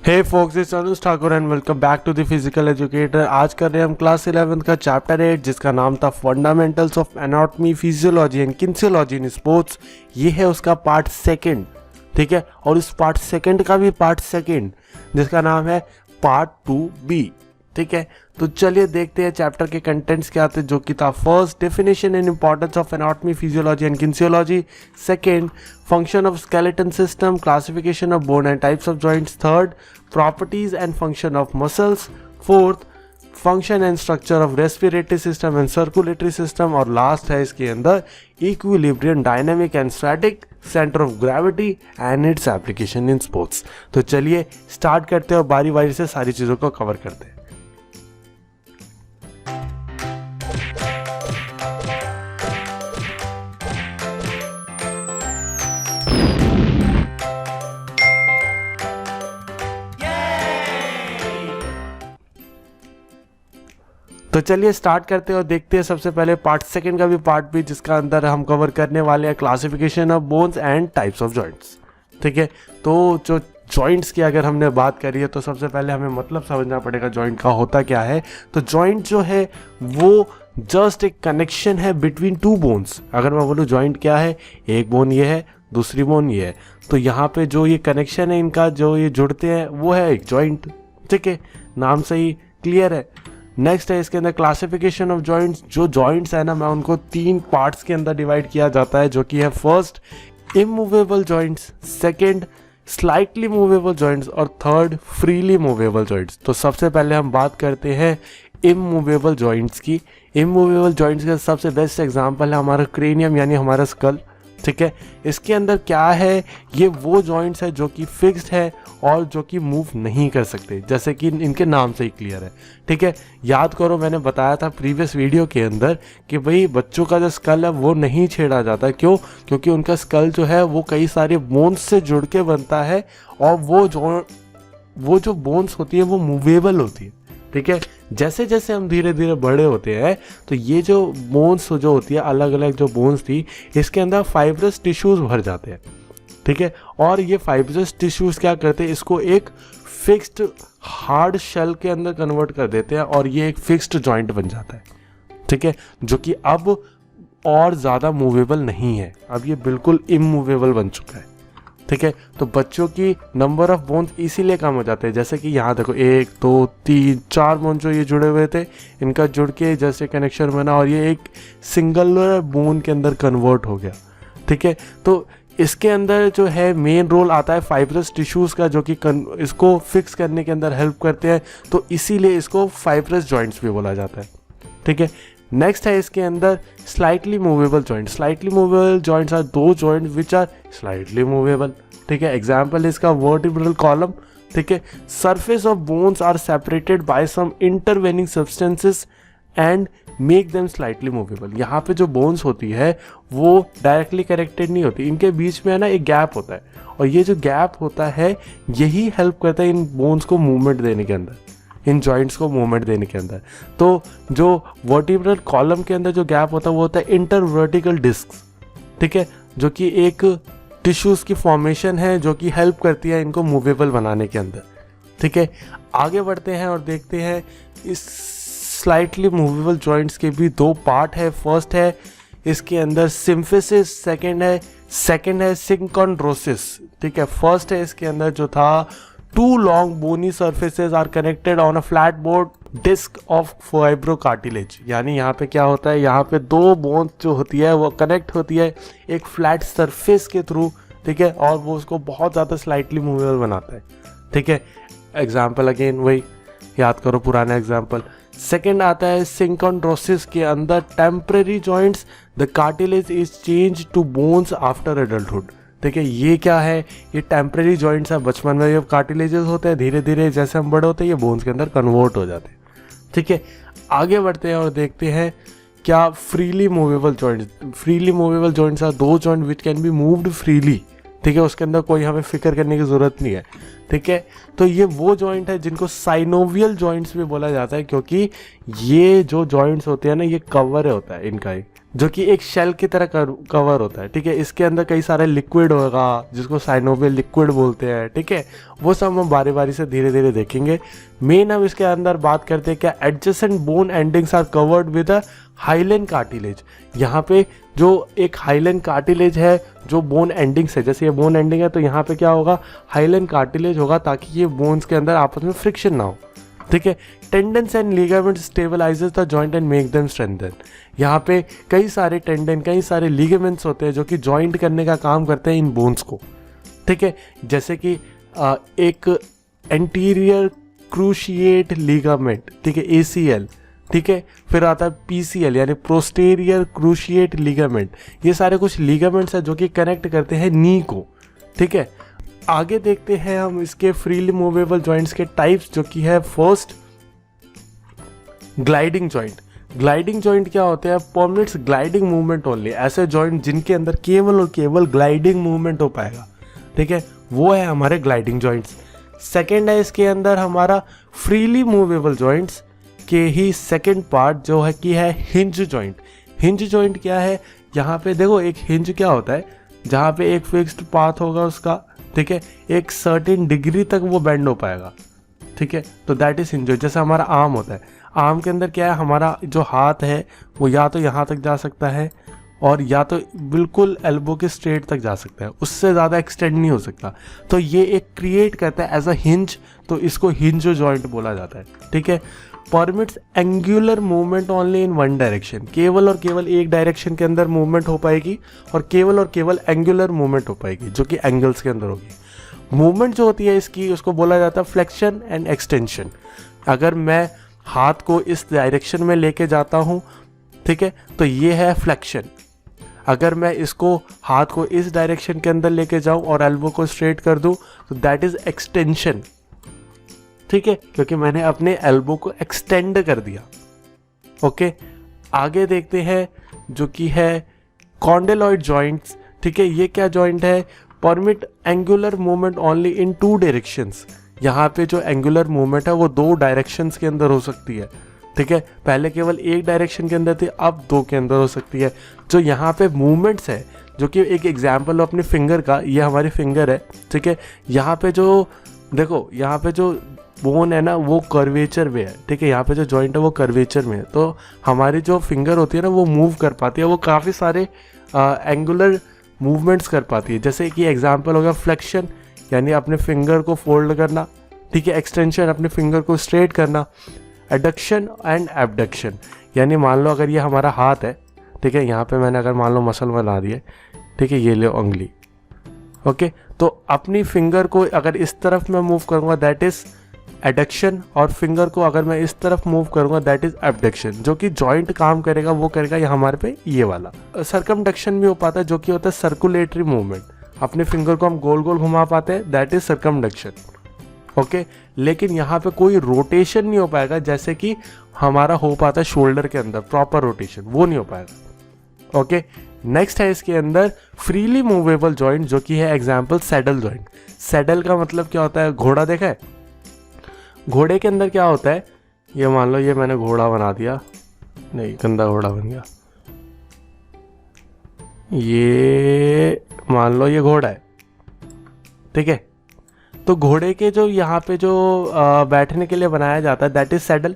Hey folks, it's Anuj Thakur and welcome back to the physical educator. आज कर रहे हैं हम क्लास 11 का चैप्टर 8 जिसका नाम था fundamentals of anatomy physiology and kinesiology in sports. ये है उसका पार्ट सेकंड, ठीक है। और इस पार्ट सेकंड का भी पार्ट सेकंड जिसका नाम है पार्ट 2B, ठीक है। तो चलिए देखते हैं चैप्टर के कंटेंट्स क्या थे, जो कि था first definition and importance of anatomy physiology and kinesiology, second function of skeleton system, classification of bone and types of joints, third properties and function of muscles, fourth function and structure of respiratory system and circulatory system, और last है इसके अंदर equilibrium, dynamic and static centre of gravity and its application in sports. तो चलिए start करते हैं और बारी बारी से सारी चीज़ों को कवर करते हैं। तो चलिए स्टार्ट करते हैं और देखते हैं सबसे पहले पार्ट सेकंड का भी पार्ट भी, जिसका अंदर हम कवर करने वाले हैं classification of bones and types of joints, ठीक है। तो जो जॉइंट्स की अगर हमने बात करी है तो सबसे पहले हमें मतलब समझना पड़ेगा जॉइंट का होता क्या है। तो जॉइंट जो है वो जस्ट एक कनेक्शन है बिटवीन टू बोन्स। अगर मैं बोलूँ जॉइंट क्या है, एक बोन ये है, दूसरी बोन ये है, तो यहाँ पे जो ये कनेक्शन है इनका, जो ये जुड़ते हैं, वो है एक जॉइंट, ठीक है। नाम से ही क्लियर है। नेक्स्ट है इसके अंदर क्लासिफिकेशन ऑफ जॉइंट्स। जो जॉइंट्स है ना, मैं उनको 3 पार्ट्स के अंदर डिवाइड किया जाता है, जो कि है first immovable joints, second slightly movable joints, और थर्ड फ्रीली मूवेबल जॉइंट्स। तो सबसे पहले हम बात करते हैं इमूवेबल जॉइंट्स की। इमूवेबल जॉइंट्स का सबसे बेस्ट एग्जांपल है हमारा क्रेनियम यानी हमारा स्कल, ठीक है। इसके अंदर क्या है, ये वो जॉइंट्स है जो कि फिक्स्ड है और जो कि मूव नहीं कर सकते, जैसे कि इनके नाम से ही क्लियर है, ठीक है। याद करो, मैंने बताया था प्रीवियस वीडियो के अंदर कि भाई बच्चों का जो स्कल है वो नहीं छेड़ा जाता। क्यों? क्योंकि उनका स्कल जो है वो कई सारे बोन्स से जुड़ के बनता है, और वो जो बोन्स होती है वो मूवेबल होती है, ठीक है। जैसे जैसे हम धीरे धीरे बड़े होते हैं तो ये जो बोन्स जो होती है, अलग अलग जो बोन्स थी, इसके अंदर फाइब्रस टिश्यूज भर जाते हैं, ठीक है। और ये फाइब्रस टिश्यूज क्या करते हैं, इसको एक फिक्स्ड हार्ड शेल के अंदर कन्वर्ट कर देते हैं और ये एक फिक्स्ड जॉइंट बन जाता है, ठीक है। जो कि अब और ज़्यादा मूवेबल नहीं है, अब ये बिल्कुल इमूवेबल बन चुका है, ठीक है। तो बच्चों की नंबर ऑफ बोन्स इसीलिए कम हो जाते हैं। जैसे कि यहाँ देखो 1 2 3 4 बोन जो ये जुड़े हुए थे, इनका जुड़ के जैसे कनेक्शन बना और ये एक सिंगल बोन के अंदर कन्वर्ट हो गया, ठीक है। तो इसके अंदर जो है मेन रोल आता है फाइब्रस टिश्यूज़ का, जो कि इसको फिक्स करने के अंदर हेल्प करते हैं। तो इसीलिए इसको फाइब्रस जॉइंट्स भी बोला जाता है, ठीक है। नेक्स्ट है इसके अंदर slightly movable joint. Slightly movable joints are those joint which are slightly movable, ठीक है। एग्जाम्पल इसका वर्टिब्रल कॉलम, ठीक है। Surface of bones are separated by some intervening substances and make them slightly movable. यहाँ पे जो बोन्स होती है वो डायरेक्टली कनेक्टेड नहीं होती, इनके बीच में है ना एक गैप होता है, और ये जो गैप होता है यही हेल्प करता है इन बोन्स को मूवमेंट देने के अंदर, इन जॉइंट्स को मूवमेंट देने के अंदर। तो जो वर्टिब्रल कॉलम के अंदर जो गैप होता है वो होता है इंटरवर्टिकल डिस्क, ठीक है, जो कि एक टिश्यूज़ की फॉर्मेशन है जो कि हेल्प करती है इनको मूवेबल बनाने के अंदर, ठीक है। आगे बढ़ते हैं और देखते हैं इस स्लाइटली मूवेबल जॉइंट्स के भी 2 पार्ट है। फर्स्ट है इसके अंदर सिम्फिसिस, सेकंड है सिंकोड्रोसिस, ठीक है। फर्स्ट है इसके अंदर जो था 2 long bony surfaces are connected on a flat board disc of fibrocartilage. यानी यहाँ पे क्या होता है, यहाँ पे 2 बोन जो होती है वो कनेक्ट होती है एक फ्लैट सरफेस के थ्रू, ठीक है, और वो उसको बहुत ज़्यादा स्लाइटली मूवेबल बनाता है, ठीक है। एग्जाम्पल अगेन वही याद करो पुराना एग्जाम्पल। सेकेंड आता है सिंकोड्रोसिस के अंदर temporary joints, the cartilage is change to bones after adulthood, ठीक है। ये क्या है, ये टेम्परेरी जॉइंट्स है, बचपन में ये कार्टिलेजेस होते हैं, धीरे धीरे जैसे हम बड़े होते हैं ये बोन्स के अंदर कन्वर्ट हो जाते हैं, ठीक है। आगे बढ़ते हैं और देखते हैं क्या freely movable joints. Freely movable joints are 2 joint which can be moved freely, ठीक है। उसके अंदर कोई हमें फिक्र करने की ज़रूरत नहीं है, ठीक है। तो ये वो जॉइंट है जिनको साइनोवियल जॉइंट्स भी बोला जाता है, क्योंकि ये जो जॉइंट्स होते हैं ना ये कवर होता है इनका, जो कि एक शेल की तरह कवर होता है, ठीक है। इसके अंदर कई सारे लिक्विड होगा जिसको साइनोवियल लिक्विड बोलते हैं, ठीक है। वो सब हम बारी बारी से धीरे धीरे देखेंगे। मेन हम इसके अंदर बात करते हैं क्या adjacent bone endings are covered with a hyaline cartilage. यहाँ पे जो एक हाइलेन कार्टिलेज है जो बोन एंडिंग्स है, जैसे ये बोन एंडिंग है तो यहाँ पे क्या होगा, हाइलेन कार्टिलेज होगा ताकि ये बोन्स के अंदर आपस में फ्रिक्शन ना हो, ठीक है। Tendons and ligament stabilises the joint and make them strengthen. यहाँ पे कई सारे टेंडन, कई सारे लिगामेंट्स होते हैं जो कि जॉइंट करने का काम करते हैं इन बोन्स को, ठीक है। जैसे कि एक एंटीरियर क्रूशिएट लिगामेंट, ठीक है, ACL, ठीक है। फिर आता है PCL यानी प्रोस्टेरियर क्रूशिएट लिगामेंट। ये सारे कुछ लिगामेंट्स हैं जो कि कनेक्ट करते हैं नी को, ठीक है। आगे देखते हैं हम इसके फ्रीली मूवेबल जॉइंट्स के टाइप्स, जो कि है first gliding joint. Gliding joint क्या होते हैं, परमिट्स ग्लाइडिंग मूवमेंट ओनली। ऐसे जॉइंट जिनके अंदर केवल और केवल ग्लाइडिंग मूवमेंट हो पाएगा, ठीक है, वो है हमारे ग्लाइडिंग जॉइंट्स। सेकेंड है इसके अंदर हमारा फ्रीली मूवेबल जॉइंट्स के ही सेकेंड पार्ट जो है कि है हिंज जॉइंट। हिंज जॉइंट क्या है, यहाँ पे देखो एक हिंज क्या होता है, जहाँ पे एक फिक्स्ड पाथ होगा उसका, ठीक है, एक सर्टेन डिग्री तक वो बेंड हो पाएगा, ठीक है। तो दैट इज हिंज जॉइंट। जैसे हमारा आर्म होता है, आर्म के अंदर क्या है, हमारा जो हाथ है वो या तो यहाँ तक जा सकता है और या तो बिल्कुल एल्बो के स्ट्रेट तक जा सकता है, उससे ज़्यादा एक्सटेंड नहीं हो सकता। तो ये एक क्रिएट करता है एज अ हिंज, तो इसको हिंज जॉइंट बोला जाता है, ठीक है। Permits angular movement only in one direction. केवल और केवल एक डायरेक्शन के अंदर मूवमेंट हो पाएगी और केवल एंगुलर मूवमेंट हो पाएगी जो कि एंगल्स के अंदर होगी। मूवमेंट जो होती है इसकी उसको बोला जाता है फ्लेक्शन एंड एक्सटेंशन। अगर मैं हाथ को इस डायरेक्शन में लेके जाता हूँ, ठीक है, तो ये है फ्लेक्शन। अगर मैं इसको हाथ को इस डायरेक्शन के अंदर लेके जाऊं और एल्बो को स्ट्रेट कर दूं तो दैट इज एक्सटेंशन, ठीक है, क्योंकि मैंने अपने एल्बो को एक्सटेंड कर दिया। ओके, आगे देखते हैं जो कि है कॉन्डेलॉइड जॉइंट्स, ठीक है। ये क्या जॉइंट है, permit angular movement only in two directions. यहाँ पे जो एंगुलर मूवमेंट है वो दो डायरेक्शंस के अंदर हो सकती है, ठीक है। पहले केवल एक डायरेक्शन के अंदर थी, अब दो के अंदर हो सकती है। जो यहाँ पे मूवमेंट्स है, जो कि एक एग्जाम्पल अपने फिंगर का, ये हमारी फिंगर है, ठीक है। यहाँ पे जो देखो, यहाँ पे जो बोन है ना वो कर्वेचर में है, ठीक है। यहाँ पे जो जॉइंट है वो कर्वेचर में है, तो हमारी जो फिंगर होती है ना वो मूव कर पाती है, वो काफ़ी सारे एंगुलर मूवमेंट्स कर पाती है। जैसे कि एग्जाम्पल हो गया फ्लेक्शन, यानी अपने फिंगर को फोल्ड करना, ठीक है। एक्सटेंशन, अपने फिंगर को स्ट्रेट करना। एडक्शन एंड एबडक्शन, यानी मान लो अगर ये हमारा हाथ है, ठीक है, यहाँ पे मैंने अगर मान लो मसल बना दिए, ठीक है, ये ले उंगली, ओके, तो अपनी फिंगर को अगर इस तरफ मैं मूव करूँगा दैट इज एडक्शन, और फिंगर को अगर मैं इस तरफ मूव करूँगा दैट इज एबडक्शन। जो कि जॉइंट काम करेगा वो करेगा ये हमारे पे ये वाला। सर्कमडक्शन भी हो पाता है जो कि होता है सर्कुलेटरी मूवमेंट, अपने फिंगर को हम गोल गोल घुमा पाते हैं, दैट इज सर्कमडक्शन, ओके। लेकिन यहाँ पे कोई रोटेशन नहीं हो पाएगा जैसे कि हमारा हो पाता है शोल्डर के अंदर, प्रॉपर रोटेशन वो नहीं हो पाएगा, ओके। नेक्स्ट है इसके अंदर फ्रीली मूवेबल जॉइंट, जो कि है एग्जाम्पल सैडल जॉइंट। सैडल का मतलब क्या होता है, घोड़ा देखा है, घोड़े के अंदर क्या होता है, ये मान लो ये मैंने घोड़ा बना दिया, नहीं गंदा घोड़ा बन गया, ये मान लो ये घोड़ा है, ठीक है। तो घोड़े के जो यहाँ पे जो बैठने के लिए बनाया जाता है दैट इज सैडल,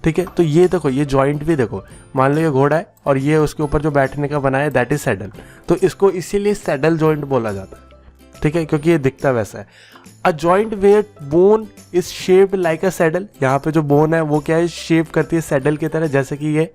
ठीक है। तो ये देखो, ये जॉइंट भी देखो, मान लो ये घोड़ा है और ये उसके ऊपर जो बैठने का बनाया है दैट इज सैडल, तो इसको इसीलिए सैडल जॉइंट बोला जाता है, ठीक है, क्योंकि ये दिखता वैसा है। A joint where bone is shaped like a saddle, यहाँ पे जो बोन है वो क्या है, शेप करती है सैडल की तरह, जैसे कि ये,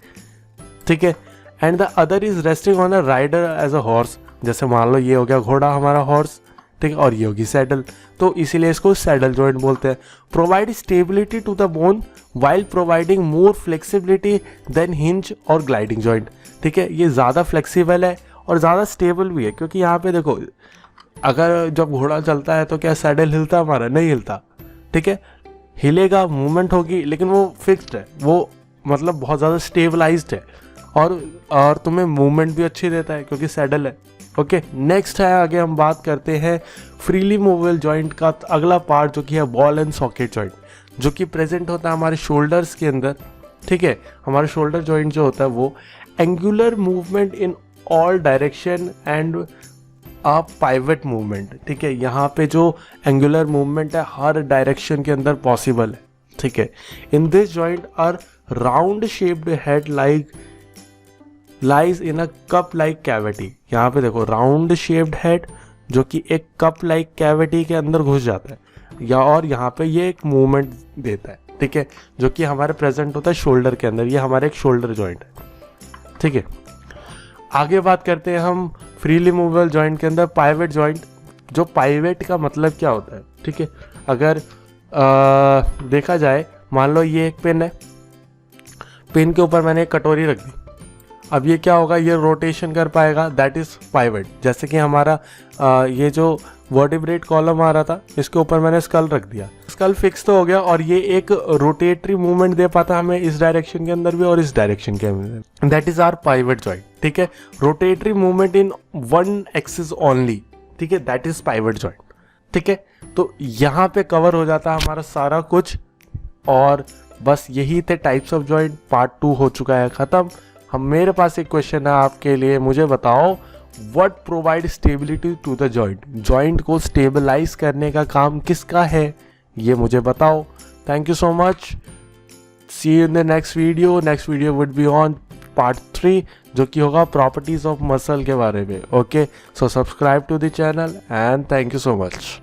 ठीक है। And the other is resting on a rider as a horse, जैसे मान लो ये हो गया घोड़ा हमारा हॉर्स, ठीक है, और ये होगी सैडल, तो इसीलिए इसको सैडल जॉइंट बोलते हैं। Provide stability to the bone while providing more flexibility than hinge और ग्लाइडिंग जॉइंट, ठीक है। ये ज़्यादा फ्लेक्सिबल है और ज़्यादा स्टेबल भी है, क्योंकि यहाँ पे देखो अगर जब घोड़ा चलता है तो क्या सैडल हिलता, हमारा नहीं हिलता, ठीक है, हिलेगा, मूवमेंट होगी, लेकिन वो फिक्स्ड है, वो मतलब बहुत ज़्यादा स्टेबलाइज्ड है और तुम्हें मूवमेंट भी अच्छी देता है क्योंकि सैडल है, ओके। नेक्स्ट है, आगे हम बात करते हैं फ्रीली मूवेबल जॉइंट का अगला पार्ट, जो कि है बॉल एंड सॉकेट जॉइंट, जो कि प्रेजेंट होता है हमारे शोल्डर्स के अंदर, ठीक है। हमारा शोल्डर जॉइंट जो होता है वो angular movement in all direction and a pivot movement. ठीक है, यहाँ पे जो एंगुलर मूवमेंट है हर डायरेक्शन के अंदर पॉसिबल है। ठीक है, in this joint are round shaped head lies in a cup like cavity. यहाँ पे देखो राउंड शेप्ड हेड जो कि एक कप लाइक कैविटी के अंदर घुस जाता है या और यहाँ पे ये एक मूवमेंट देता है। ठीक है, जो कि हमारे प्रेजेंट होता है शोल्डर के अंदर। ये हमारा एक शोल्डर जॉइंट है। ठीक है, आगे बात करते हैं हम फ्रीली मूवेबल जॉइंट के अंदर पाइवट जॉइंट। जो पाइवट का मतलब क्या होता है? ठीक है, अगर देखा जाए, मान लो ये एक पेन है, पेन के ऊपर मैंने एक कटोरी रख दी। अब ये क्या होगा, ये रोटेशन कर पाएगा, दैट इज पाइवट। जैसे कि हमारा ये जो वर्टिब्रेट कॉलम आ रहा था, इसके ऊपर मैंने स्कल रख दिया, स्कल फिक्स तो हो गया और ये एक रोटेटरी मूवमेंट दे पाता हमें इस डायरेक्शन के अंदर भी और इस डायरेक्शन के अंदर। That is our pivot joint. ठीक है, rotatory movement in one axis only. ठीक है, दैट इज पाइवट जॉइंट। ठीक है, तो यहाँ पे कवर हो जाता है हमारा सारा कुछ और बस यही थे टाइप्स ऑफ जॉइंट। पार्ट 2 हो चुका है ख़त्म। मेरे पास एक क्वेश्चन है आपके लिए, मुझे बताओ what provide stability to the joint. Joint को स्टेबलाइज करने का काम किसका है, ये मुझे बताओ। Thank you so much, see you in the next video. Next video would be on part 3 जो कि होगा प्रॉपर्टीज ऑफ मसल के बारे में। Okay, so subscribe to the channel and thank you so much.